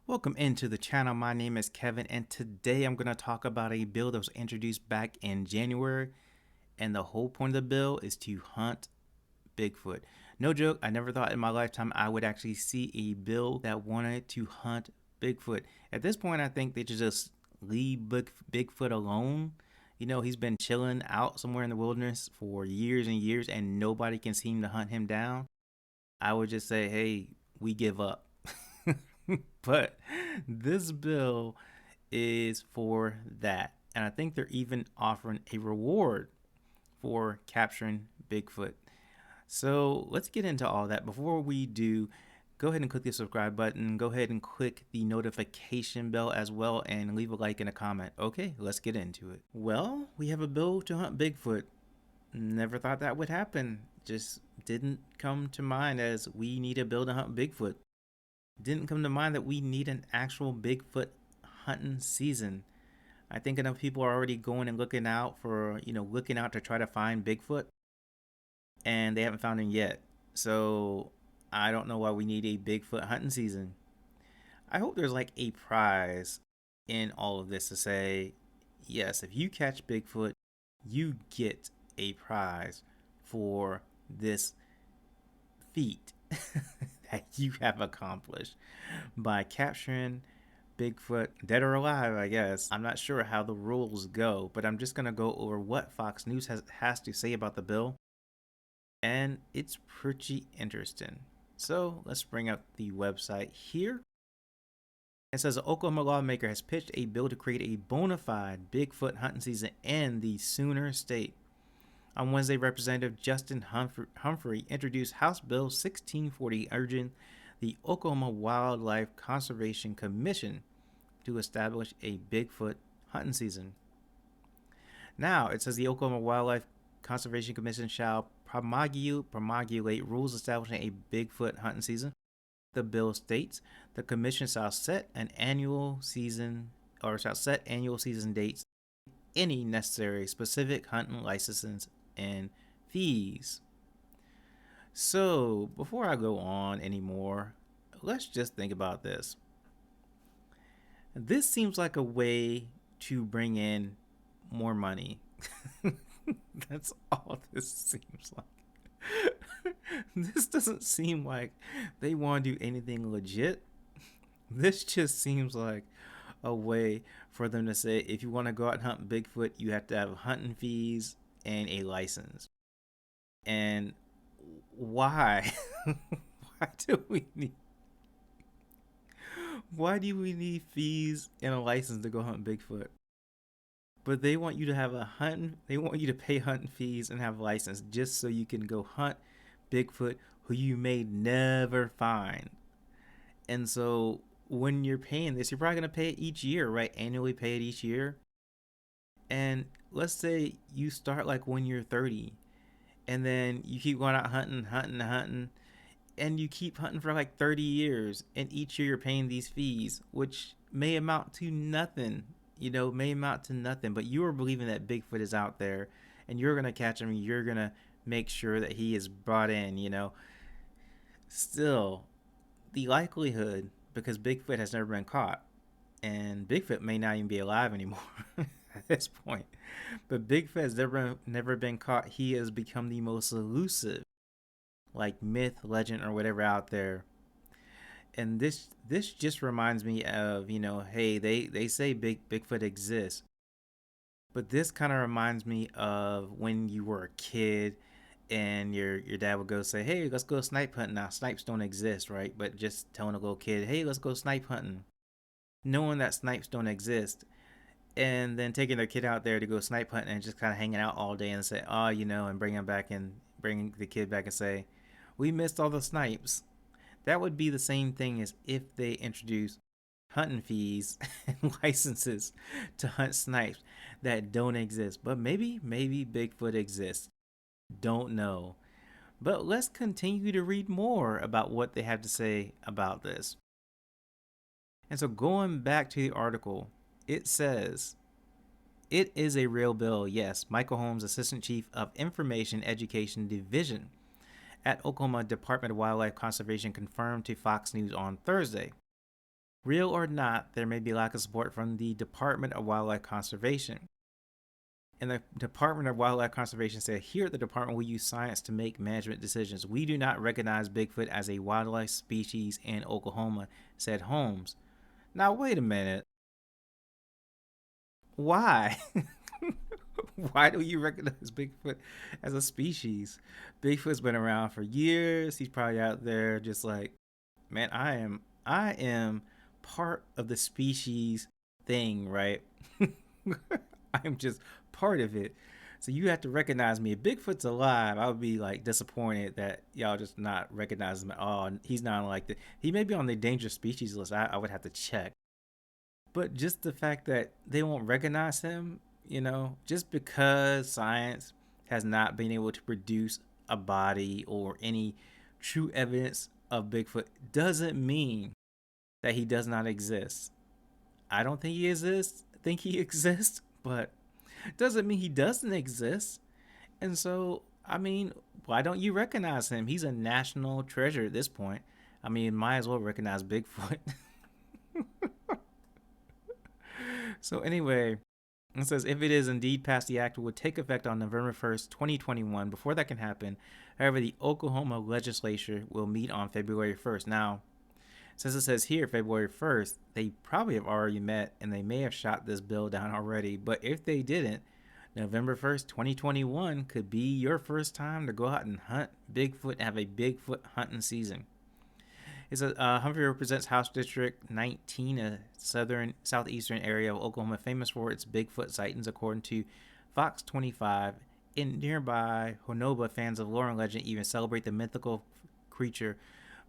Welcome into the channel. My name is Kevin, and today I'm going to talk about a bill that was introduced back in January. And the whole point of the bill is to hunt Bigfoot. No joke, I never thought in my lifetime I would actually see a bill that wanted to hunt Bigfoot. At this point, I think they should just leave Bigfoot alone. He's been chilling out somewhere in the wilderness for years and years, and nobody can seem to hunt him down. I would just say, hey, we give up. But this bill is for that. And I think they're even offering a reward for capturing Bigfoot. So let's get into all that. Before we do, go ahead and click the subscribe button. Go ahead and click the notification bell as well and leave a like and a comment. Okay, let's get into it. Well, we have a bill to hunt Bigfoot. Never thought that would happen. Just didn't come to mind as we need a bill to hunt Bigfoot. Didn't come to mind that we need an actual Bigfoot hunting season. I think enough people are already going and looking out to try to find Bigfoot, and they haven't found him yet. So I don't know why we need a Bigfoot hunting season. I hope there's like a prize in all of this to say, yes, if you catch Bigfoot, you get a prize for this feat that you have accomplished by capturing Bigfoot, dead or alive, I guess. I'm not sure how the rules go, but I'm just going to go over what Fox News has to say about the bill, and it's pretty interesting. So let's bring up the website here. It says the Oklahoma lawmaker has pitched a bill to create a bona fide Bigfoot hunting season in the Sooner State. On Wednesday, Representative Justin Humphrey introduced House Bill 1640, urging the Oklahoma Wildlife Conservation Commission to establish a Bigfoot hunting season. Now, it says the Oklahoma Wildlife Conservation Commission shall promulgate rules establishing a Bigfoot hunting season. The bill states the commission shall set annual season dates, any necessary specific hunting licenses and fees. So, before I go on anymore, let's just think about this. This seems like a way to bring in more money. That's all this seems like. This doesn't seem like they want to do anything legit. This just seems like a way for them to say if you want to go out and hunt Bigfoot, you have to have hunting fees and a license. And why? Why do we need fees and a license to go hunt Bigfoot? But they want you to have they want you to pay hunting fees and have a license just so you can go hunt Bigfoot who you may never find. And so when you're paying this, you're probably going to pay it each year, right? Annually pay it each year. And let's say you start like when you're 30 and then you keep going out hunting, and you keep hunting for like 30 years, and each year you're paying these fees, which may amount to nothing, but you are believing that Bigfoot is out there and you're going to catch him, you're going to make sure that he is brought in. Still, the likelihood, because Bigfoot has never been caught, and Bigfoot may not even be alive anymore at this point, but Bigfoot has never been caught. He has become the most elusive, like myth, legend, or whatever out there. And this just reminds me of, hey, they say Bigfoot exists, but this kind of reminds me of when you were a kid and your dad would go say, hey, let's go snipe hunting. Now snipes don't exist, right? But just telling a little kid, hey, let's go snipe hunting, knowing that snipes don't exist, and then taking their kid out there to go snipe hunting and just kind of hanging out all day and say, oh, and bring the kid back and say, we missed all the snipes. That would be the same thing as if they introduced hunting fees and licenses to hunt snipes that don't exist. But maybe Bigfoot exists. Don't know. But let's continue to read more about what they have to say about this. And so going back to the article, it says, it is a real bill, yes. Michael Holmes, Assistant Chief of Information Education Division at Oklahoma Department of Wildlife Conservation, confirmed to Fox News on Thursday. Real or not, there may be lack of support from the Department of Wildlife Conservation. And the Department of Wildlife Conservation said, here at the department, we use science to make management decisions. We do not recognize Bigfoot as a wildlife species in Oklahoma, said Holmes. Now, wait a minute. Why? Why do you recognize Bigfoot as a species? Bigfoot's been around for years. He's probably out there just like, man, I am part of the species thing, right? I'm just part of it. So you have to recognize me. If Bigfoot's alive, I would be like disappointed that y'all just not recognize him at all. He's not like that. He may be on the endangered species list. I would have to check. But just the fact that they won't recognize him, just because science has not been able to produce a body or any true evidence of Bigfoot doesn't mean that he does not exist. I don't think he exists. Think he exists, but doesn't mean he doesn't exist. And so, I mean, why don't you recognize him? He's a national treasure at this point. I mean, might as well recognize Bigfoot. So anyway, it says if it is indeed passed, the act would take effect on November 1st, 2021. Before that can happen, however, the Oklahoma legislature will meet on February 1st. Now, since it says here February 1st, they probably have already met and they may have shot this bill down already. But if they didn't, November 1st, 2021 could be your first time to go out and hunt Bigfoot and have a Bigfoot hunting season. It's Humphrey represents House District 19, a southeastern area of Oklahoma famous for its Bigfoot sightings, according to Fox 25. In nearby Honoba, fans of lore and legend even celebrate the mythical creature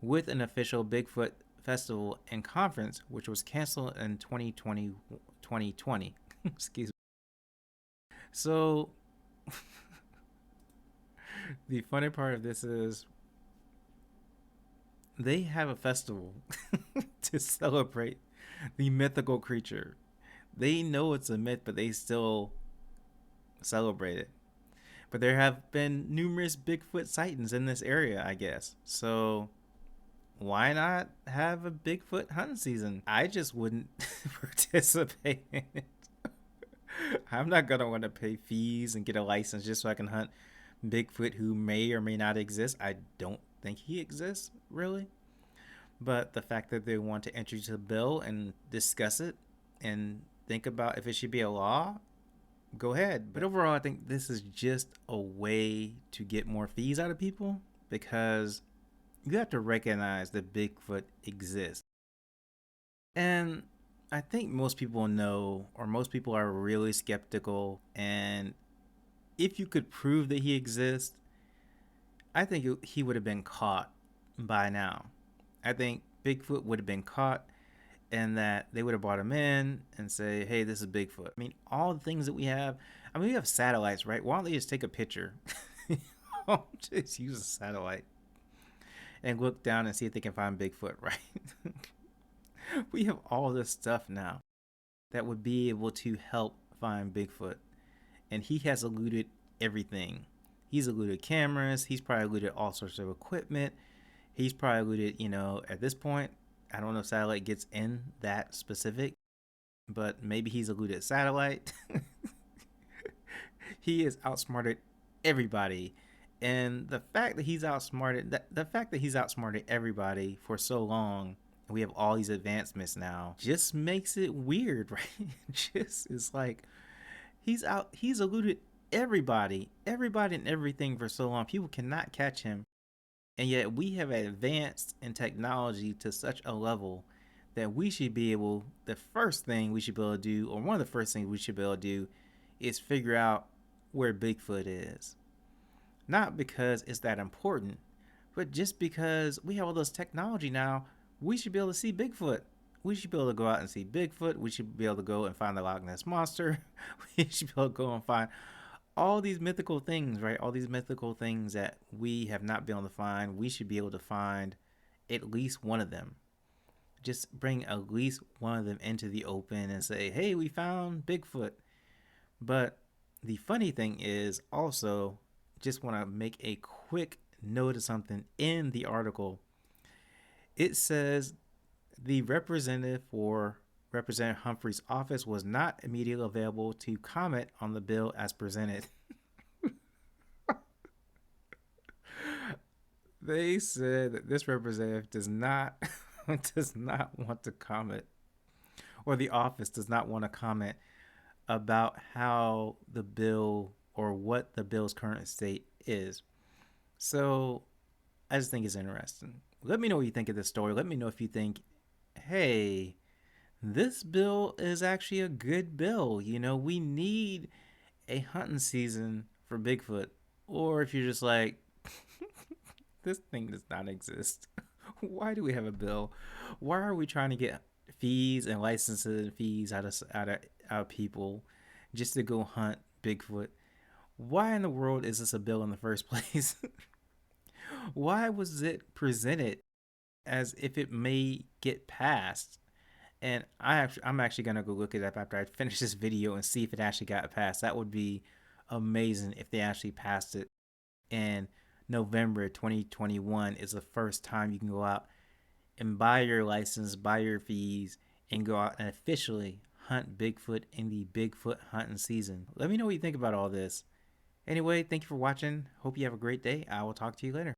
with an official Bigfoot festival and conference, which was canceled in 2020. Excuse me. So, the funny part of this is they have a festival to celebrate the mythical creature. They know it's a myth, but they still celebrate it. But there have been numerous Bigfoot sightings in this area, I guess. So why not have a Bigfoot hunting season? I just wouldn't participate in it. I'm not going to want to pay fees and get a license just so I can hunt Bigfoot who may or may not exist. I don't think he exists, really. But the fact that they want to introduce the bill and discuss it and think about if it should be a law, go ahead. But overall, I think this is just a way to get more fees out of people because you have to recognize that Bigfoot exists. And I think most people know, or most people are really skeptical. And if you could prove that he exists, I think he would have been caught by now. I think Bigfoot would have been caught and that they would have brought him in and say, hey, this is Bigfoot. I mean, all the things that we have, we have satellites, right? Why don't they just take a picture? Just use a satellite and look down and see if they can find Bigfoot, right? We have all this stuff now that would be able to help find Bigfoot. And he has eluded everything. He's eluded cameras. He's probably eluded all sorts of equipment. He's probably eluded, at this point, I don't know if satellite gets in that specific, but maybe he's eluded satellite. He has outsmarted everybody. And the fact that he's outsmarted everybody for so long, and we have all these advancements now, just makes it weird, right? Just it's like he's eluded everybody and everything for so long. People cannot catch him. And yet we have advanced in technology to such a level that the first thing we should be able to do, or one of the first things we should be able to do, is figure out where Bigfoot is. Not because it's that important, but just because we have all this technology now, we should be able to see Bigfoot. We should be able to go out and see Bigfoot. We should be able to go and find the Loch Ness Monster. We should be able to go and find all these mythical things, right? All these mythical things that we have not been able to find. We should be able to find at least one of them. Just bring at least one of them into the open and say, hey, we found Bigfoot. But the funny thing is also, just want to make a quick note of something in the article. It says The representative for Representative Humphrey's office was not immediately available to comment on the bill as presented. They said that this representative does not does not want to comment, or the office does not want to comment about how the bill or what the bill's current state is. So I just think it's interesting. Let me know what you think of this story. Let me know if you think, hey, this bill is actually a good bill. You know, we need a hunting season for Bigfoot. Or if you're just like, this thing does not exist. Why do we have a bill? Why are we trying to get fees and licenses and fees out of people just to go hunt Bigfoot? Why in the world is this a bill in the first place? Why was it presented as if it may get passed? And I'm actually gonna go look it up after I finish this video and see if it actually got passed. That would be amazing if they actually passed it. And November 2021 is the first time you can go out and buy your license, buy your fees, and go out and officially hunt Bigfoot in the Bigfoot hunting season. Let me know what you think about all this. Anyway, thank you for watching. Hope you have a great day. I will talk to you later.